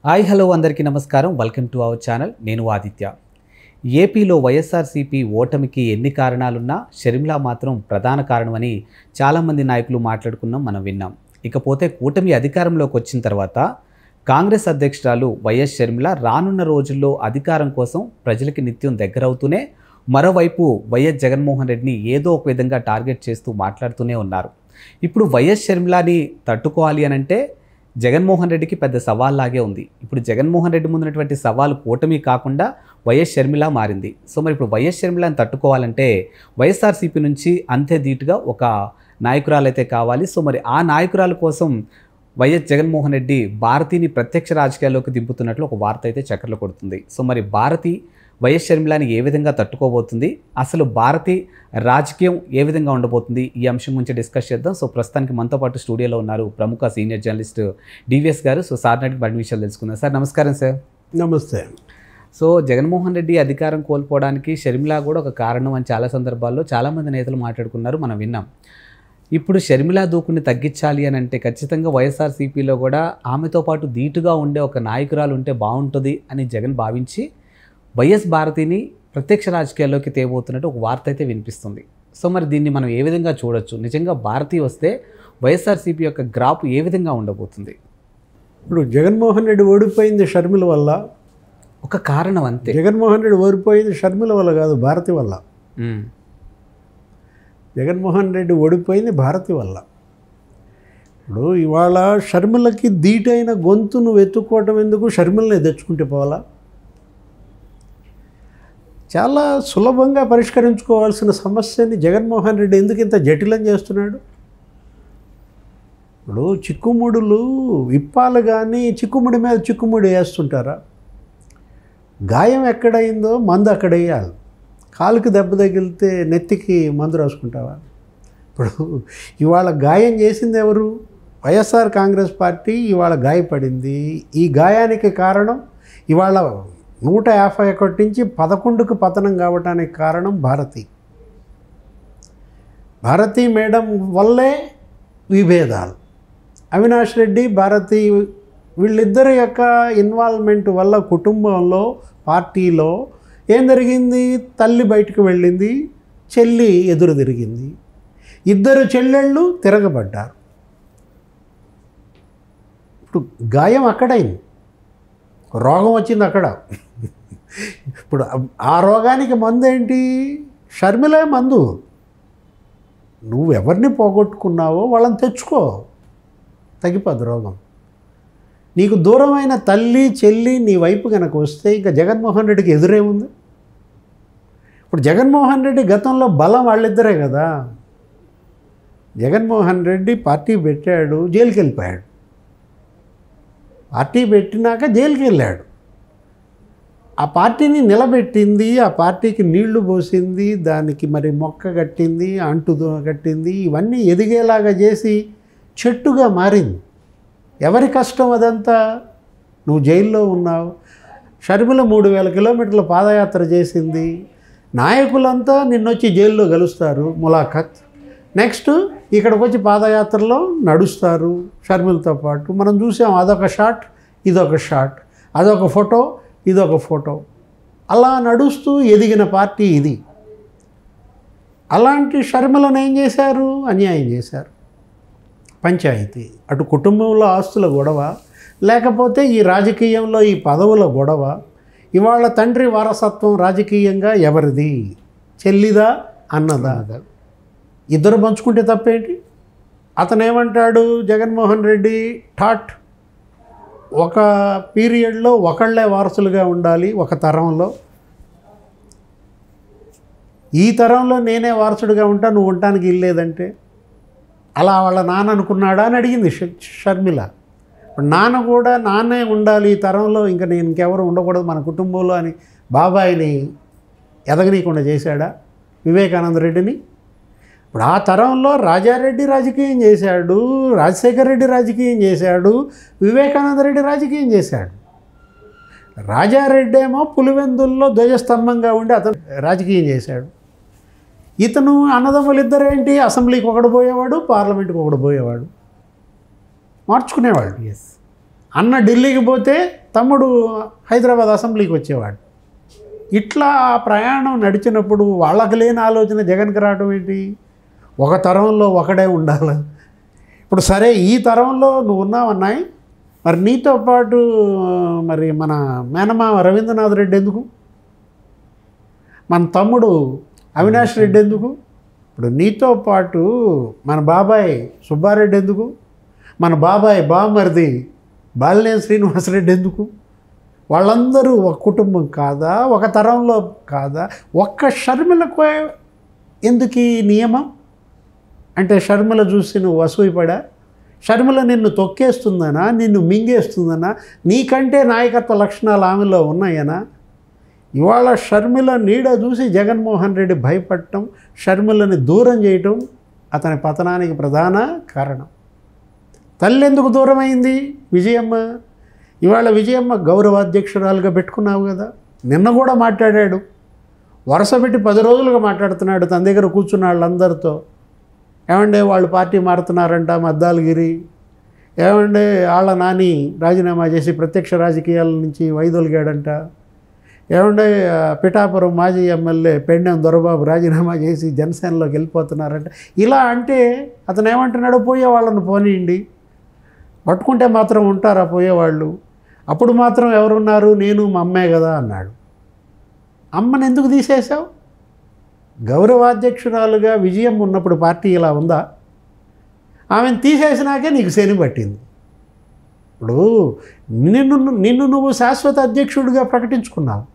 Hi hello అందరికీ నమస్కారం. Welcome to our channel. నేను ఆదిత్య. ఏపీలో వైఎస్ఆర్సీపీ ఓటమికి ఎన్ని కారణాలున్నా షర్మిల మాత్రం ప్రధాన కారణమని చాలామంది నాయకులు మాట్లాడుకున్నాం, మనం విన్నాం. ఇకపోతే కూటమి అధికారంలోకి వచ్చిన తర్వాత కాంగ్రెస్ అధ్యక్షురాలు వైఎస్ షర్మిల రానున్న రోజుల్లో అధికారం కోసం ప్రజలకి నిత్యం దగ్గరవుతూనే, మరోవైపు వైఎస్ జగన్మోహన్ రెడ్డిని ఏదో ఒక విధంగా టార్గెట్ చేస్తూ మాట్లాడుతూనే ఉన్నారు. ఇప్పుడు వైఎస్ షర్మిలని తట్టుకోవాలి అనంటే జగన్మోహన్ రెడ్డికి పెద్ద సవాల్లాగే ఉంది. ఇప్పుడు జగన్మోహన్ రెడ్డి ముందున్నటువంటి సవాలు కూటమి కాకుండా వైఎస్ షర్మిల మారింది. సో మరి ఇప్పుడు వైఎస్ షర్మిలని తట్టుకోవాలంటే వైఎస్ఆర్సీపీ నుంచి అంతే ధీటుగా ఒక నాయకురాలు అయితే కావాలి. సో మరి ఆ నాయకురాల కోసం వైఎస్ జగన్మోహన్ రెడ్డి భారతిని ప్రత్యక్ష రాజకీయాల్లోకి దింపుతున్నట్లు ఒక వార్త అయితే చక్కర్లు కొడుతుంది. సో మరి భారతి వైఎస్ షర్మిలని ఏ విధంగా తట్టుకోబోతుంది, అసలు భారతి రాజకీయం ఏ విధంగా ఉండబోతుంది, ఈ అంశం గురించి డిస్కస్ చేద్దాం. సో ప్రస్తుతానికి మనతో పాటు స్టూడియోలో ఉన్నారు ప్రముఖ సీనియర్ జర్నలిస్ట్ డివిఎస్ గారు. సో సార్ నాటికి మరిన్ని విషయాలు తెలుసుకుందాం. సార్ నమస్కారం. సార్ నమస్తే. సో జగన్మోహన్ రెడ్డి అధికారం కోల్పోవడానికి షర్మిల కూడా ఒక కారణం అని చాలా సందర్భాల్లో చాలామంది నేతలు మాట్లాడుకున్నారు, మనం విన్నాం. ఇప్పుడు షర్మిల దూకుని తగ్గించాలి అని అంటే ఖచ్చితంగా వైఎస్ఆర్సీపీలో కూడా ఆమెతో పాటు ధీటుగా ఉండే ఒక నాయకురాలు ఉంటే బాగుంటుంది అని జగన్ భావించి వైఎస్ భారతిని ప్రత్యక్ష రాజకీయాల్లోకి తేబోతున్నట్టు ఒక వార్త అయితే వినిపిస్తుంది. సో మరి దీన్ని మనం ఏ విధంగా చూడొచ్చు? నిజంగా భారతి వస్తే వైఎస్ఆర్సీపీ యొక్క గ్రాఫ్ ఏ విధంగా ఉండబోతుంది? ఇప్పుడు జగన్మోహన్ రెడ్డి ఓడిపోయింది షర్మిల వల్ల. ఒక కారణం అంతే. జగన్మోహన్ రెడ్డి ఓడిపోయింది షర్మిల వల్ల కాదు, భారతి వల్ల. జగన్మోహన్ రెడ్డి ఓడిపోయింది భారతి వల్ల. ఇప్పుడు ఇవాళ షర్మిలకి ధీటైన గొంతును వెతుక్కోవటం ఎందుకు? షర్మిలని తెచ్చుకుంటే పోవాలా? చాలా సులభంగా పరిష్కరించుకోవాల్సిన సమస్యని జగన్మోహన్ రెడ్డి ఎందుకు ఇంత జటిలం చేస్తున్నాడు? ఇప్పుడు చిక్కుముడులు విప్పాలు కానీ చిక్కుముడి మీద చిక్కుముడి వేస్తుంటారా? గాయం ఎక్కడైందో మందు అక్కడ వేయాలి. కాలుకి దెబ్బ తగిలితే నెత్తికి మందు రాసుకుంటావా? ఇప్పుడు ఇవాళ గాయం చేసింది ఎవరు? వైఎస్ఆర్ కాంగ్రెస్ పార్టీ ఇవాళ గాయపడింది. ఈ గాయానికి కారణం ఇవాళ 151 నుంచి 11కు పతనం కావటానికి కారణం భారతి. భారతి మేడం వల్లే విభేదాలు. అవినాష్ రెడ్డి, భారతి వీళ్ళిద్దరి యొక్క ఇన్వాల్వ్మెంట్ వల్ల కుటుంబంలో, పార్టీలో ఏం జరిగింది? తల్లి బయటకు వెళ్ళింది, చెల్లి ఎదురు తిరిగింది. ఇద్దరు చెల్లెళ్ళు తిరగబడ్డారు. ఇప్పుడు గాయం అక్కడైంది, రోగం వచ్చింది అక్కడ. ఇప్పుడు ఆ రోగానికి మందు ఏంటి? షర్మిలే మందు. నువ్వు ఎవరిని పోగొట్టుకున్నావో వాళ్ళని తెచ్చుకో, తగ్గిపోద్ది రోగం. నీకు దూరమైన తల్లి, చెల్లి నీ వైపు కనుక వస్తే ఇంకా జగన్మోహన్ రెడ్డికి ఎదురేముంది? ఇప్పుడు జగన్మోహన్ రెడ్డి గతంలో బలం వాళ్ళిద్దరే కదా. జగన్మోహన్ రెడ్డి పార్టీ పెట్టాడు, జైలుకి వెళ్ళిపోయాడు. పార్టీ పెట్టినాక జైలుకి వెళ్ళాడు. ఆ పార్టీని నిలబెట్టింది, ఆ పార్టీకి నీళ్లు పోసింది, దానికి మరి మొక్క కట్టింది, అంటు కట్టింది, ఇవన్నీ ఎదిగేలాగా చేసి చెట్టుగా మారింది. ఎవరి కష్టం అదంతా? నువ్వు జైల్లో ఉన్నావు. షర్మిల 3000 కిలోమీటర్ల పాదయాత్ర చేసింది. నాయకులంతా నిన్నొచ్చి జైల్లో కలుస్తారు, ములాఖత్. నెక్స్ట్ ఇక్కడికి వచ్చి పాదయాత్రలో నడుస్తారు షర్మిలతో పాటు. మనం చూసాం, అదొక షాట్, ఇదొక షాట్, అదొక ఫోటో, ఇదొక ఫోటో. అలా నడుస్తూ ఎదిగిన పార్టీ ఇది. అలాంటి షర్మిలను ఏం చేశారు? అన్యాయం చేశారు. పంచాయతీ, అటు కుటుంబంలో ఆస్తుల గొడవ, లేకపోతే ఈ రాజకీయంలో ఈ పదవుల గొడవ. ఇవాళ తండ్రి వారసత్వం రాజకీయంగా ఎవరిది? చెల్లిదా, అన్నదా? ఇద్దరు పంచుకుంటే తప్పేంటి? అతను ఏమంటాడు జగన్మోహన్ రెడ్డి? థాట్ ఒక పీరియడ్లో ఒకళ్ళే వారసులుగా ఉండాలి, ఒక తరంలో. ఈ తరంలో నేనే వారసుడిగా ఉంటా, నువ్వు ఉండటానికి ఇల్లేదంటే అలా వాళ్ళ నాన్న అనుకున్నాడా అని అడిగింది షర్మిల. నాన్న కూడా నాన్నే ఉండాలి ఈ తరంలో, ఇంకా నేను ఇంకెవరు ఉండకూడదు మన కుటుంబంలో అని బాబాయిని ఎదగనీయకుండా చేశాడా వివేకానంద రెడ్డిని? ఇప్పుడు ఆ తరంలో రాజారెడ్డి రాజకీయం చేశాడు, రాజశేఖర రెడ్డి రాజకీయం చేశాడు, వివేకానంద రెడ్డి రాజకీయం చేశాడు. రాజారెడ్డి ఏమో పులివెందుల్లో ధ్వజస్తంభంగా ఉండి అతను రాజకీయం చేశాడు. ఇతను అన్నదమ్ములు ఇద్దరేంటి? అసెంబ్లీకి ఒకడు పోయేవాడు, పార్లమెంట్కి ఒకడు పోయేవాడు, మార్చుకునేవాడు. అన్న ఢిల్లీకి పోతే తమ్ముడు హైదరాబాద్ అసెంబ్లీకి వచ్చేవాడు. ఇట్లా ఆ ప్రయాణం నడిచినప్పుడు వాళ్ళకి లేని ఆలోచన జగన్కి రావడం ఏంటి? ఒక తరంలో ఒకడే ఉండాలి. ఇప్పుడు సరే ఈ తరంలో నువ్వు ఉన్నావన్నాయి, మరి నీతో పాటు మరి మన మేనమామ రవీంద్రనాథ్ రెడ్డి ఎందుకు? మన తమ్ముడు అవినాష్ రెడ్డి ఎందుకు? ఇప్పుడు నీతో పాటు మన బాబాయ్ సుబ్బారెడ్డి ఎందుకు? మన బాబాయ్ బామర్ది బాలినేని శ్రీనివాసరెడ్డి ఎందుకు? వాళ్ళందరూ ఒక కుటుంబం కాదా? ఒక తరంలో కాదా? ఒక్క షర్మిలకు ఎందుకు ఈ నియమం? అంటే షర్మిల చూసి నువ్వు అసూయపడా? షర్మిల నిన్ను తొక్కేస్తుందనా, నిన్ను మింగేస్తుందనా, నీకంటే నాయకత్వ లక్షణాలు ఆమెలో ఉన్నాయనా? ఇవాళ షర్మిల నీడ చూసి జగన్మోహన్ రెడ్డి భయపడటం, షర్మిలని దూరం చేయటం అతని పతనానికి ప్రధాన కారణం. తల్లి ఎందుకు దూరమైంది? విజయమ్మ. ఇవాళ విజయమ్మ గౌరవాధ్యక్షురాలుగా పెట్టుకున్నావు కదా. నిన్న కూడా మాట్లాడాడు, వరుస పెట్టి 10 రోజులుగా మాట్లాడుతున్నాడు తన దగ్గర కూర్చున్న వాళ్ళందరితో. ఏమండే వాళ్ళు పార్టీ మారుతున్నారంట మద్దాలగిరి, ఏమండే వాళ్ళ నాని రాజీనామా చేసి ప్రత్యక్ష రాజకీయాల నుంచి వైదొలిగాడంట, ఏమండే పిఠాపురం మాజీ ఎమ్మెల్యే పెండెం దొరబాబు రాజీనామా చేసి జనసేనలోకి వెళ్ళిపోతున్నారంట. ఇలా అంటే అతను ఏమంటున్నాడు? పోయే వాళ్ళని పోనీయండి, పట్టుకుంటే మాత్రం ఉంటారా పోయేవాళ్ళు? అప్పుడు మాత్రం ఎవరున్నారు? నేను మా అమ్మే కదా అన్నాడు. అమ్మని ఎందుకు తీసేశావు? గౌరవాధ్యక్షురాలుగా విజయం ఉన్నప్పుడు పార్టీ ఇలా ఉందా? ఆమెను తీసేసినాకే నీకు శని పట్టింది. ఇప్పుడు నిన్ను నువ్వు శాశ్వత అధ్యక్షుడిగా ప్రకటించుకున్నావు.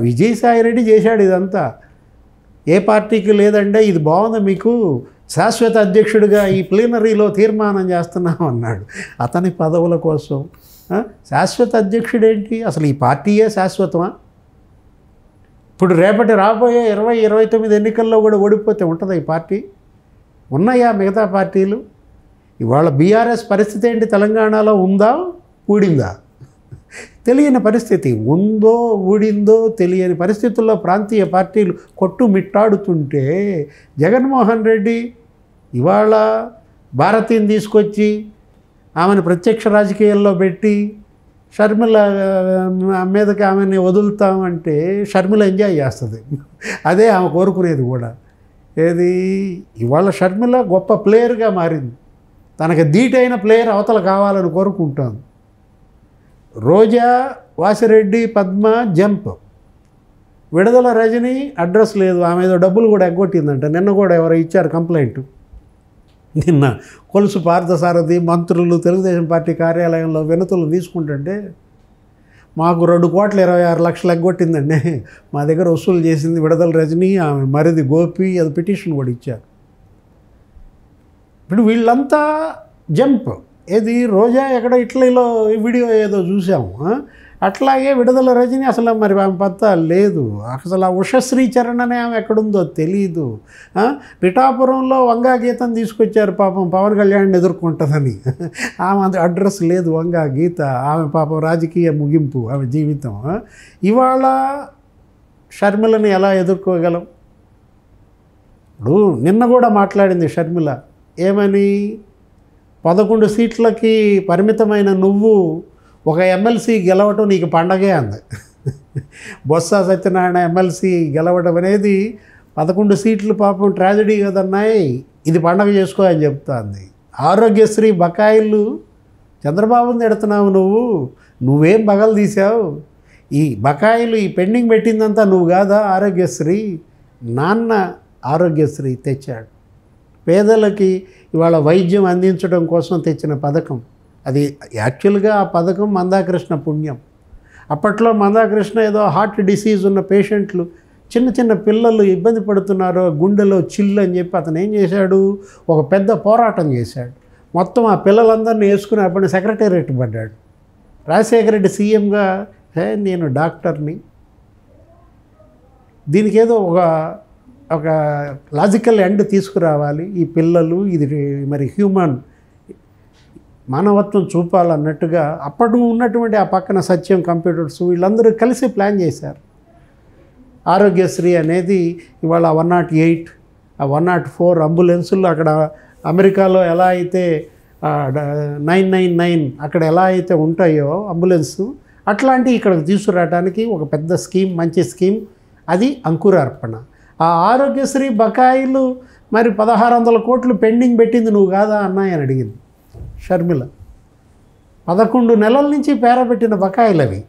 విజయసాయిరెడ్డి చేశాడు ఇదంతా. ఏ పార్టీకి లేదంటే ఇది బాగుంది మీకు, శాశ్వత అధ్యక్షుడిగా ఈ ప్లీనరీలో తీర్మానం చేస్తున్నాం అన్నాడు. అతని పదవుల కోసం శాశ్వత అధ్యక్షుడేంటి? అసలు ఈ పార్టీయే శాశ్వతమా? ఇప్పుడు రేపటి రాబోయే 2029 ఎన్నికల్లో కూడా ఓడిపోతే ఉంటుందా ఈ పార్టీ? ఉన్నాయా మిగతా పార్టీలు? ఇవాళ బీఆర్ఎస్ పరిస్థితి ఏంటి? తెలంగాణలో ఉందా ఊడిందా తెలియని పరిస్థితి. ఉందో ఊడిందో తెలియని పరిస్థితుల్లో ప్రాంతీయ పార్టీలు కొట్టుమిట్టాడుతుంటే జగన్మోహన్ రెడ్డి ఇవాళ భారతీని తీసుకొచ్చి ఆమెను ప్రత్యక్ష రాజకీయాల్లో పెట్టి షర్మిల మీదకి ఆమెని వదులుతామంటే షర్మిల ఎంజాయ్ చేస్తుంది. అదే ఆమె కోరుకునేది కూడా. ఏది ఇవాళ షర్మిల గొప్ప ప్లేయర్గా మారింది. తనకు ధీటైన ప్లేయర్ అవతల కావాలని కోరుకుంటాను. రోజా, వాసిరెడ్డి, పద్మ జంప్. విడుదల రజని అడ్రస్ లేదు, ఆమె ఏదో డబ్బులు కూడా ఎగ్గొట్టిందంట. నిన్న కూడా ఎవరో ఇచ్చారు కంప్లైంట్. నిన్న కొలుసు పార్థసారథి మంత్రులు తెలుగుదేశం పార్టీ కార్యాలయంలో వినతులు తీసుకుంటుంటే మాకు 2,26,00,000 ఎగ్గొట్టిందండి, మా దగ్గర వసూలు చేసింది విడుదల రజని, ఆమె మరిది గోపి, అది పిటిషన్ కూడా ఇచ్చారు. ఇప్పుడు వీళ్ళంతా జంప్. ఏది రోజా ఎక్కడ ఇట్లీలో వీడియో ఏదో చూసాము, అట్లాగే విడుదల రజని అసలు మరి ఆమె పత్తా లేదు. అసలు ఆ ఉషశ్రీ చరణ్ అనే ఆమె ఎక్కడుందో తెలీదు. పిఠాపురంలో వంగా గీతం తీసుకొచ్చారు పాపం పవన్ కళ్యాణ్ని ఎదుర్కొంటుందని. ఆమె అడ్రస్ లేదు వంగా గీత. ఆమె పాపం రాజకీయ ముగింపు ఆమె జీవితం. ఇవాళ షర్మిలని ఎలా ఎదుర్కోగలం? ఇప్పుడు నిన్న కూడా మాట్లాడింది షర్మిల. ఏమని? 11 సీట్లకి పరిమితమైన నువ్వు ఒక ఎమ్మెల్సీ గెలవటం నీకు పండగే అంది. బొత్స సత్యనారాయణ ఎమ్మెల్సీ గెలవటం అనేది 11 సీట్లు పాపం ట్రాజడీ కదన్నాయి, ఇది పండగ చేసుకో అని చెప్తాంది. ఆరోగ్యశ్రీ బకాయిలు చంద్రబాబుని ఎడుతున్నావు నువ్వేం బగలు తీసావు? ఈ బకాయిలు ఈ పెండింగ్ పెట్టిందంతా నువ్వు కాదా? ఆరోగ్యశ్రీ నాన్న ఆరోగ్యశ్రీ తెచ్చాడు. పేదలకి ఇవాళ వైద్యం అందించడం కోసం తెచ్చిన పథకం అది. యాక్చువల్గా ఆ పథకం మందాకృష్ణ పుణ్యం. అప్పట్లో మందాకృష్ణ ఏదో హార్ట్ డిసీజ్ ఉన్న పేషెంట్లు, చిన్న చిన్న పిల్లలు ఇబ్బంది పడుతున్నారు, గుండెలో చిల్లు అని చెప్పి అతను ఏం చేశాడు? ఒక పెద్ద పోరాటం చేశాడు. మొత్తం ఆ పిల్లలందరినీ వేసుకుని అప్పుడు సెక్రటేరియట్ పడ్డాడు. రాజశేఖర రెడ్డి సీఎంగా నేను డాక్టర్ని, దీనికి ఏదో ఒక లాజికల్ ఎండ్ తీసుకురావాలి, ఈ పిల్లలు ఇది మరి హ్యూమన్ మానవత్వం చూపాలన్నట్టుగా అప్పటి ఉన్నటువంటి ఆ పక్కన సత్యం కంప్యూటర్స్ వీళ్ళందరూ కలిసి ప్లాన్ చేశారు. ఆరోగ్యశ్రీ అనేది ఇవాళ 108, 104 అంబులెన్సులు అక్కడ అమెరికాలో ఎలా అయితే 999 అక్కడ ఎలా అయితే ఉంటాయో అంబులెన్సు అట్లాంటివి ఇక్కడికి తీసుకురావడానికి ఒక పెద్ద స్కీమ్, మంచి స్కీమ్, అది అంకురార్పణ. ఆ ఆరోగ్యశ్రీ బకాయిలు మరి 1600 కోట్లు పెండింగ్ పెట్టింది నువ్వు కాదా అన్నాయి అని అడిగింది షర్మిల. 11 నెలల నుంచి పేరబెట్టిన బకాయిలు అవి.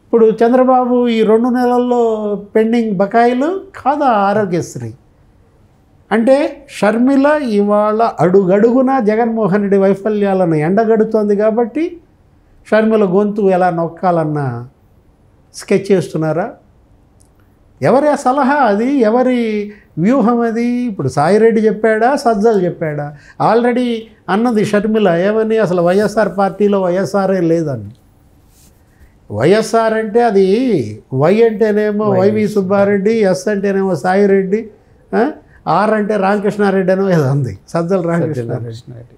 ఇప్పుడు చంద్రబాబు ఈ 2 నెలల్లో పెండింగ్ బకాయిలు కాదా ఆరోగ్యశ్రీ అంటే? షర్మిల ఇవాళ అడుగడుగునా జగన్మోహన్ రెడ్డి వైఫల్యాలను ఎండగడుతోంది కాబట్టి షర్మిల గొంతు ఎలా నొక్కాలన్న స్కెచ్ చేస్తున్నారా? ఎవరి సలహా అది? ఎవరి వ్యూహం అది? ఇప్పుడు సాయిరెడ్డి చెప్పాడా, సజ్జలు చెప్పాడా? ఆల్రెడీ అన్నది షర్మిల ఏమని, అసలు వైఎస్ఆర్ పార్టీలో వైఎస్ఆర్ఏ లేదని. వైఎస్ఆర్ అంటే అది వై అంటేనేమో వైవి సుబ్బారెడ్డి, ఎస్ అంటేనేమో సాయిరెడ్డి, ఆర్ అంటే రామకృష్ణారెడ్డి అనో ఏదో ఉంది, సజ్జల రామకృష్ణారెడ్డి.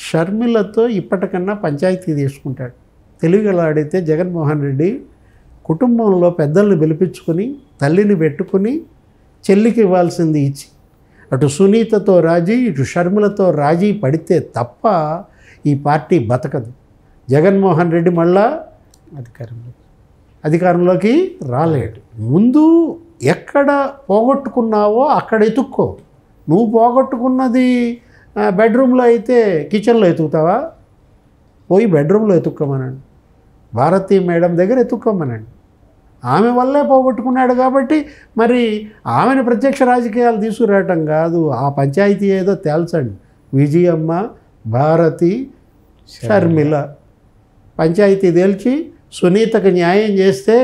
షర్మిలతో ఇప్పటికన్నా పంచాయతీ తీసుకుంటాడు. తెలుగులో అడిగితే జగన్మోహన్ రెడ్డి కుటుంబంలో పెద్దల్ని పిలిపించుకొని తల్లిని పెట్టుకుని చెల్లికి ఇవ్వాల్సింది ఇచ్చి అటు సునీతతో రాజీ ఇటు షర్మిలతో రాజీ పడితే తప్ప ఈ పార్టీ బతకదు. జగన్మోహన్ రెడ్డి మళ్ళా అధికారంలోకి రాలేడు. ముందు ఎక్కడ పోగొట్టుకున్నావో అక్కడ ఎతుక్కో. నువ్వు పోగొట్టుకున్నది బెడ్రూమ్లో అయితే కిచెన్లో ఎతుకుతావా? పోయి బెడ్రూమ్లో ఎతుక్కోమనండి, భారతీ మేడం దగ్గర ఎతుక్కోమనండి. ఆమె వల్లే పోగొట్టుకున్నాడు కాబట్టి మరి ఆమెను ప్రత్యక్ష రాజకీయాలు తీసుకురావటం కాదు, ఆ పంచాయతీ ఏదో తేల్చండి. విజయమ్మ, భారతి, షర్మిల పంచాయతీ తేల్చి సునీతకు న్యాయం చేస్తే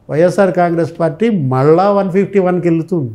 వైఎస్ఆర్ కాంగ్రెస్ పార్టీ మళ్ళా 151కి వెళ్తుంది.